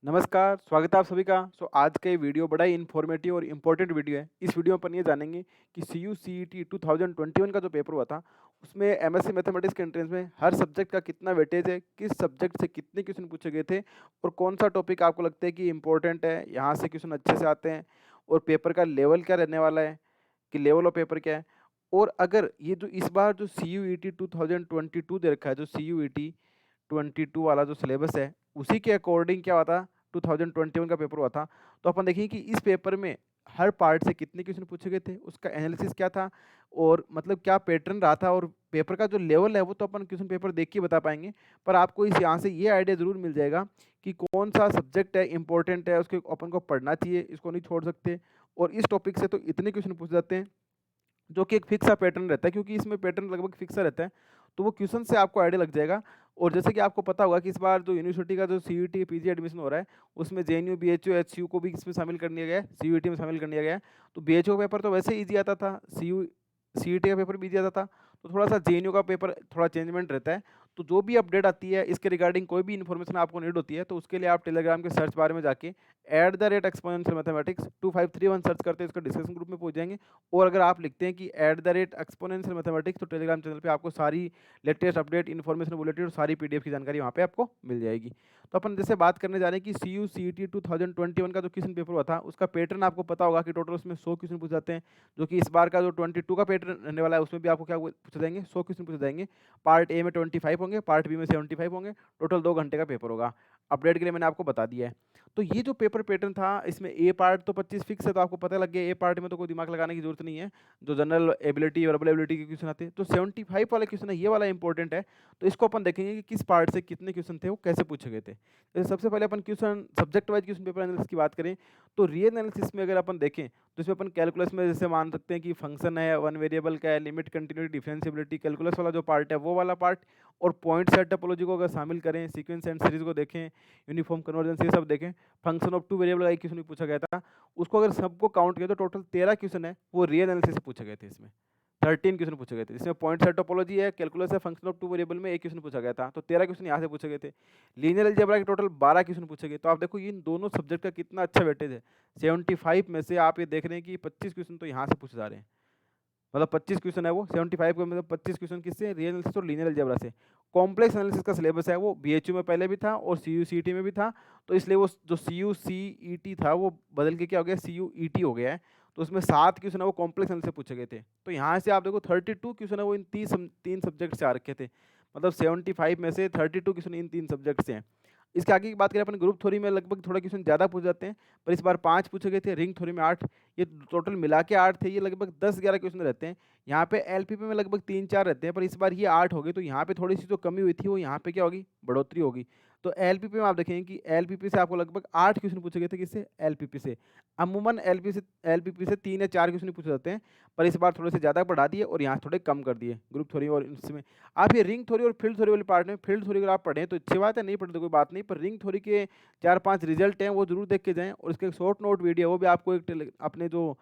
नमस्कार, स्वागत है आप सभी का। आज का ये वीडियो बड़ा ही इन्फॉर्मेटिव और इम्पोर्टेंट वीडियो है। इस वीडियो में अपन ये जानेंगे कि सीयू सीईटी 2021 का जो पेपर हुआ था, उसमें एमएससी मैथमेटिक्स के एंट्रेंस में हर सब्जेक्ट का कितना वेटेज है, किस सब्जेक्ट से कितने क्वेश्चन पूछे गए थे और कौन-सा टॉपिक आपको लगता है कि इम्पोर्टेंट है, यहाँ से क्वेश्चन अच्छे से आते हैं और पेपर का लेवल क्या रहने वाला है, कि लेवल ऑफ पेपर क्या है। और अगर ये जो इस बार जो सीयूईटी 2022 दे रखा है, जो सीयूईटी 22 वाला जो सिलेबस है, उसी के अकॉर्डिंग क्या हुआ था, 2021 का पेपर हुआ था। तो अपन देखेंगे कि इस पेपर में हर पार्ट से कितने क्वेश्चन पूछे गए थे, उसका एनालिसिस क्या था और मतलब क्या पैटर्न रहा था और पेपर का जो लेवल है वो तो अपन क्वेश्चन पेपर देख के बता पाएँगे। पर आपको इस यहाँ से ये आइडिया ज़रूर मिल जाएगा कि कौन-सा सब्जेक्ट है, इम्पोर्टेंट है, उसके अपन को पढ़ना चाहिए, इसको नहीं छोड़ सकते। और इस टॉपिक से तो इतने क्वेश्चन पूछ जाते हैं जो कि एक फिक्स सा पैटर्न रहता है, क्योंकि इसमें पैटर्न लगभग फिक्स सा रहता है, तो वो क्वेश्चन से आपको आइडिया लग जाएगा। और जैसे कि आपको पता होगा कि इस बार जो यूनिवर्सिटी का जो सीयूईटी पीजी एडमिशन हो रहा है, उसमें जेएनयू, बीएचयू, एचयू को भी इसमें शामिल कर लिया गया है, सीयूईटी में शामिल कर लिया गया है। तो बीएचयू का पेपर तो वैसे ईजी आता था, सीयूईटी का पेपर भी ईजी आता था, तो थोड़ा सा जेएनयू का पेपर थोड़ा चेंजमेंट रहता है। तो जो भी अपडेट आती है इसके रिगार्डिंग, कोई भी इन्फॉर्मेशन आपको नीड होती है, तो उसके लिए आप टेलीग्राम के सर्च बार में जाके @exponential mathematics 2531 सर्च करते हैं, इसका डिस्कशन ग्रुप में पहुंच जाएंगे। और अगर आप लिखते हैं कि @exponential mathematics, तो टेलीग्राम चैनल पे आपको सारी लेटेस्ट अपडेट, इन्फॉर्मेशन बुलेटिन और सारी पीडीएफ की जानकारी वहाँ पे आपको मिल जाएगी। तो अपन जैसे बात करने जा रहे हैं कि सीयू सीईटी 2021 का जो क्वेश्चन पेपर हुआ था, उसका पैटर्न आपको पता होगा कि टोटल उसमें 100 क्वेश्चन पूछ जाते हैं, जो कि इस बार का जो 22 का पैटर्न रहने वाला है उसमें भी आपको क्या पूछे जाएंगे, 100 क्वेश्चन पूछे जाएंगे। पार्ट ए में 25 होंगे, पार्ट बी में 75 होंगे, टोटल 2 घंटे का पेपर होगा। अपडेट के लिए मैंने आपको बता दिया है। तो ये जो पेपर पैटर्न था, इसमें ए पार्ट तो 25 फिक्स है, तो आपको पता लग गया ए पार्ट में तो कोई दिमाग लगाने की जरूरत नहीं है। जो जनरल एबिलिटी, वर्बल एबिलिटी के क्वेश्चन आते हैं, तो 75 वाला क्वेश्चन है, ये वाला इंपॉर्टेंट है। तो इसको अपन देखेंगे कि किस पार्ट से कितने क्वेश्चन थे, वो कैसे पूछे गए थे। जैसे सबसे पहले अपन question subject wise question paper analysis की बात करें, तो री एनालिसिस में अगर अपन देखें, तो इसमें अपन कैलकुलस में जैसे मान सकते हैं कि फंक्शन है, वन वेरिएबल का है, लिमिट, कंटिन्यूटी, डिफरेंशिएबिलिटी, कैलकुलस वाला जो पार्ट है वो वाला पार्ट, और पॉइंट सेट टोपोलॉजी को अगर शामिल करें, सीक्वेंस एंड सीरीज को देखें, यूनिफॉर्म कन्वर्जेंस, ये सब देखें, फंक्शन ऑफ टू वेरिएबल का एक क्वेश्चन भी पूछा गया था, उसको अगर सबको काउंट किया तो टोटल 13 क्वेश्चन है, वो री एनालिसिस से पूछे गए थे। इसमें 13 क्वेश्चन पूछे गए थे, जिसमें पॉइंट सेट टोपोलॉजी है, कैलकुलस है, फंक्शन ऑफ टू वेरिएबल में एक क्वेश्चन पूछा गया था, तो 13 क्वेश्चन यहाँ से पूछे गए थे। लीनियर अलजेब्रा के टोटल 12 क्वेश्चन पूछे गए। तो आप देखो इन दोनों सब्जेक्ट का कितना अच्छा वेटेज है। 75 में से आप ये देख रहे हैं कि 25 क्वेश्चन तो यहाँ से पूछे जा रहे हैं, मतलब 25 क्वेश्चन है वो 75 का, मतलब 25 क्वेश्चन किससे, रियल एनालिसिस और लीनियर अलजेब्रा से। कॉम्प्लेक्स एनालिसिस का सिलेबस है वो बीएचयू में पहले भी था और सीयूसीईटी में भी था, तो इसलिए वो जो सीयूसीईटी था वो बदल के क्या हो गया, सीयूईटी हो गया है। तो उसमें 7 क्वेश्चन है वो कॉम्प्लेक्स एनालिसिस से पूछे गए थे। तो यहाँ से आप देखो 32 क्वेश्चन है वो इन तीन सब्जेक्ट से आ रखे थे, मतलब 75 में से 32 क्वेश्चन इन 3 सब्जेक्ट से हैं। इसके आगे की बात करें अपन, ग्रुप थ्योरी में लगभग थोड़ा क्वेश्चन ज़्यादा पूछ जाते हैं, पर इस बार 5 पूछे गए थे, रिंग थ्योरी में 8, ये टोटल मिला के 8 थे, ये लगभग 10-11 क्वेश्चन रहते हैं। यहाँ पे एलपीपी में लगभग 3-4 रहते हैं, पर इस बार ये 8 हो गए, तो यहाँ पे थोड़ी सी जो कमी हुई थी वो यहाँ पे क्या होगी, बढ़ोतरी होगी। तो एलपीपी में आप देखेंगे कि एलपीपी से आपको लगभग 8 क्वेश्चन पूछे गए थे, किससे, एलपीपी से। अमूमन एलपीपी से 3 या 4 क्वेश्चन पूछे जाते हैं, पर इस बार थोड़े से ज़्यादा बढ़ा दिए और यहाँ थोड़े कम कर दिए ग्रुप थ्योरी और इसमें। आप ये रिंग थ्योरी और फील्ड थ्योरी वाले पार्ट में, फील्ड थ्योरी अगर आप पढ़ें तो अच्छी बात है, नहीं पढ़े तो कोई बात नहीं, पर रिंग थ्योरी के 4-5 रिजल्ट हैं वो जरूर देख के जाएं, और इसके शॉर्ट नोट वीडियो वो भी आपको एक अपने जो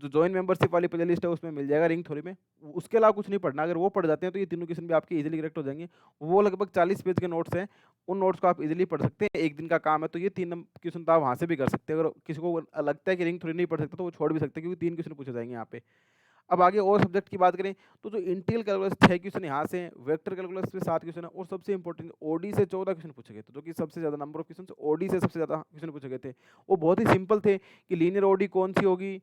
जो जॉइन मेंबरशिप वाली प्ले लिस्ट है उसमें मिल जाएगा रिंग थ्योरी में। उसके अलावा कुछ नहीं पढ़ना, अगर वो पढ़ जाते हैं तो ये तीनों क्वेश्चन भी आपके इजीली करेक्ट हो जाएंगे। वो लगभग 40 पेज के नोट्स हैं, उन नोट्स को आप इजीली पढ़ सकते हैं, एक दिन का काम है, तो ये 3 क्वेश्चन तो आप वहाँ से भी कर सकते हैं। अगर किसी को लगता है कि रिंग थ्योरी नहीं पढ़ सकता तो वो छोड़ भी सकते हैं, क्योंकि 3 क्वेश्चन पूछे जाएंगे यहाँ पे। अब आगे और सब्जेक्ट की बात करें, तो जो इंटीग्रल कैलकुलस 6 क्वेश्चन यहाँ से, वेक्टर कैलकुलस में 7 क्वेश्चन है, और सबसे इंपॉर्टेंट ओडी से 14 क्वेश्चन पूछे गए थे, जो कि सबसे ज़्यादा नंबर ऑफ क्वेश्चन ओडी से सबसे ज़्यादा क्वेश्चन पूछे गए थे। वो बहुत ही सिंपल थे कि लीनियर ओडी कौन सी होगी,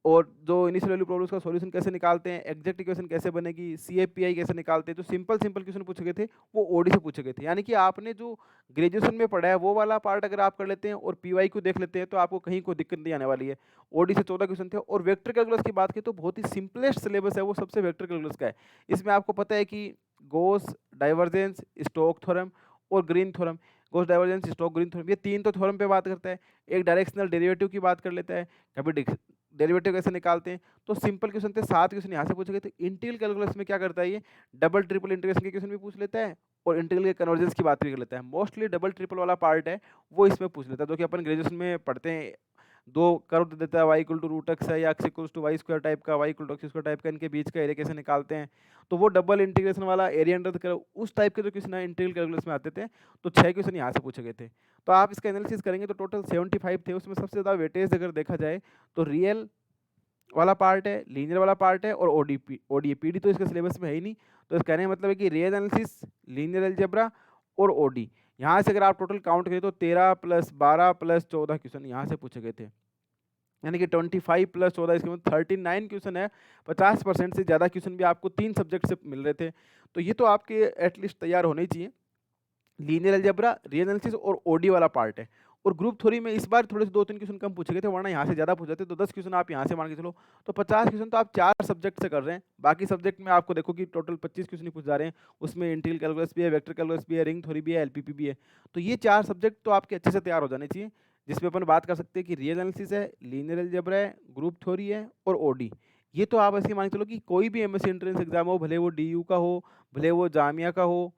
और जो इनिशियल वैल्यू प्रॉब्लम्स का सॉल्यूशन कैसे निकालते हैं, एग्जैक्ट इक्वेशन कैसे बनेगी, सीएपीआई कैसे निकालते हैं, जो सिंपल सिंपल क्वेश्चन पूछे गए थे वो ओडी से पूछे गए थे। यानी कि आपने जो ग्रेजुएशन में पढ़ा है वो वाला पार्ट अगर आप कर लेते हैं और पीवाई को देख लेते हैं तो आपको कहीं कोई दिक्कत नहीं आने वाली है। ओडी से 14 क्वेश्चन थे। और वेक्टर कैलकुलस की बात की तो बहुत ही सिंपलेस्ट सिलेबस है वो, सबसे वेक्टर कैलकुलस का है। इसमें आपको पता है कि गॉस डाइवर्जेंस, स्टोक थ्योरम और Green theorem, Gauss divergence, Stokes, Green theorem, ये 3 तो थ्योरम पे बात करता है। एक डायरेक्शनल डेरिवेटिव की बात कर लेता है, कभी डेरिवेटिव कैसे निकालते हैं। तो सिंपल क्वेश्चन थे, 7 क्वेश्चन यहाँ से पूछे गए थे। इंटीग्रल कैलकुलस में क्या करता है, ये डबल ट्रिपल इंटीग्रेशन के क्वेश्चन भी पूछ लेता है और इंटीग्रल के कन्वर्जेंस की बात भी कर लेता है। मोस्टली डबल ट्रिपल वाला पार्ट है वो इसमें पूछ लेता है, जो कि अपन ग्रेजुएशन में पढ़ते हैं। दो कर्व दे देता है, y equal to root x है या x equal to y square type का, y equal to x square type का, इनके बीच का एरिया कैसे निकालते हैं, तो वो डबल इंटीग्रेशन वाला एरिया अंडर द कर्व उस टाइप के जो क्वेश्चन इंटीग्रल कैलकुलस में आते थे, तो 6 क्वेश्चन यहाँ से पूछे गए थे। तो आप इसका एनालिसिस करेंगे तो टोटल 75 थे, उसमें सबसे ज़्यादा वेटेज अगर देखा जाए तो रियल वाला पार्ट है, लीनियर वाला पार्ट है और ओडी पीडी तो इसके सिलेबस में है ही नहीं। तो इस कहने का मतलब है कि रियल एनालिसिस, लीनियर अलजेब्रा और ओडी, यहाँ से अगर आप टोटल काउंट करें तो 13 + 12 + 14 क्वेश्चन यहाँ से पूछे गए थे, यानी कि 25 + 14 इसके मतलब 39 क्वेश्चन है। 50% से ज़्यादा क्वेश्चन भी आपको 3 सब्जेक्ट से मिल रहे थे। तो ये तो आपके एटलीस्ट तैयार होने ही चाहिए। लीनियर अलजेब्रा, रियल एनालिसिस और ओडी वाला पार्ट है। और ग्रुप थ्योरी में इस बार थोड़े से 2-3 क्वेश्चन कम पूछे गए थे, वरना यहाँ से ज़्यादा पूछ जाते। तो 10 क्वेश्चन आप यहाँ से मान के चलो, तो 50 क्वेश्चन तो आप 4 सब्जेक्ट से कर रहे हैं। बाकी सब्जेक्ट में आपको देखो कि टोटल 25 क्वेश्चन ही पूछ जा रहे हैं। उसमें इंटीग्रल कैलकुलस भी है, वेक्टर कैलकुलस भी है, रिंग थ्योरी भी है, एलपीपी भी है। तो ये 4 सब्जेक्ट तो आपके अच्छे से तैयार हो जाने चाहिए, जिसमें अपन बात कर सकते हैं कि रियल एनालिसिस है, लीनियर अलजेब्रा है, ग्रुप थ्योरी है और ओडी। ये तो आप ऐसे मान के चलो कि कोई भी एमएससी एंट्रेंस एग्जाम हो, भले वो डीयू का हो, भले वो जामिया का हो,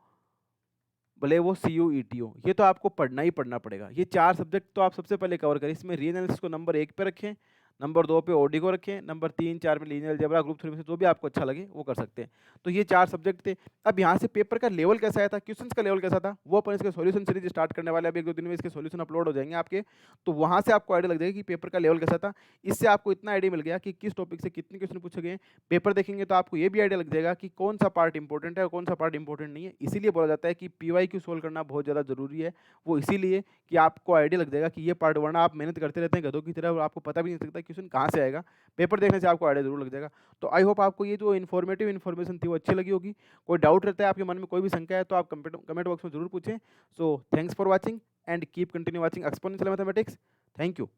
भले वो सीयूईटी हो, ये तो आपको पढ़ना ही पढ़ना पड़ेगा। ये 4 सब्जेक्ट तो आप सबसे पहले कवर करें। इसमें रीजनल एनालिसिस को नंबर 1 पे रखें, नंबर 2 पे ओडी को रखें, नंबर 3 4 में लीनियर अलजेब्रा, ग्रुप 3 में से जो भी आपको अच्छा लगे वो कर सकते हैं। तो ये 4 सब्जेक्ट थे। अब यहाँ से पेपर का लेवल कैसा आया था, क्वेश्चंस का लेवल कैसा था, वो अपन इसके सॉल्यूशन सीरीज स्टार्ट करने वाले हैं। अभी 1-2 दिन में इसके सॉल्यूशन अपलोड हो जाएंगे आपके, तो वहाँ से आपको आइडिया लग जाएगा कि पेपर का लेवल कैसा था। इससे आपको इतना आइडिया मिल गया कि किस टॉपिक से कितने क्वेश्चन पूछे गए। पेपर देखेंगे तो आपको ये भी आइडिया लग जाएगा कि कौन सा पार्ट इंपॉर्टेंट है और कौन सा पार्ट इंपॉर्टेंट नहीं है। इसीलिए बोला जाता है कि पीवाईक्यू सोल्व करना बहुत ज़्यादा जरूरी है। वो इसीलिए कि आपको आइडिया लग जाएगा कि ये पार्ट, वरना आप मेहनत करते रहते हैं गधों की तरह और आपको पता भी नहीं लगता क्वेश्चन कहाँ से आएगा। पेपर देखने से आपको आइडिया जरूर लग जाएगा। तो आई होप आपको ये जो इन्फॉर्मेटिव इन्फॉर्मेशन थी वो अच्छी लगी होगी। कोई डाउट रहता है आपके मन में, कोई भी शंका है, तो आप कमेंट बॉक्स में जरूर पूछें। So thanks for watching and keep continue watching exponential mathematics. Thank you.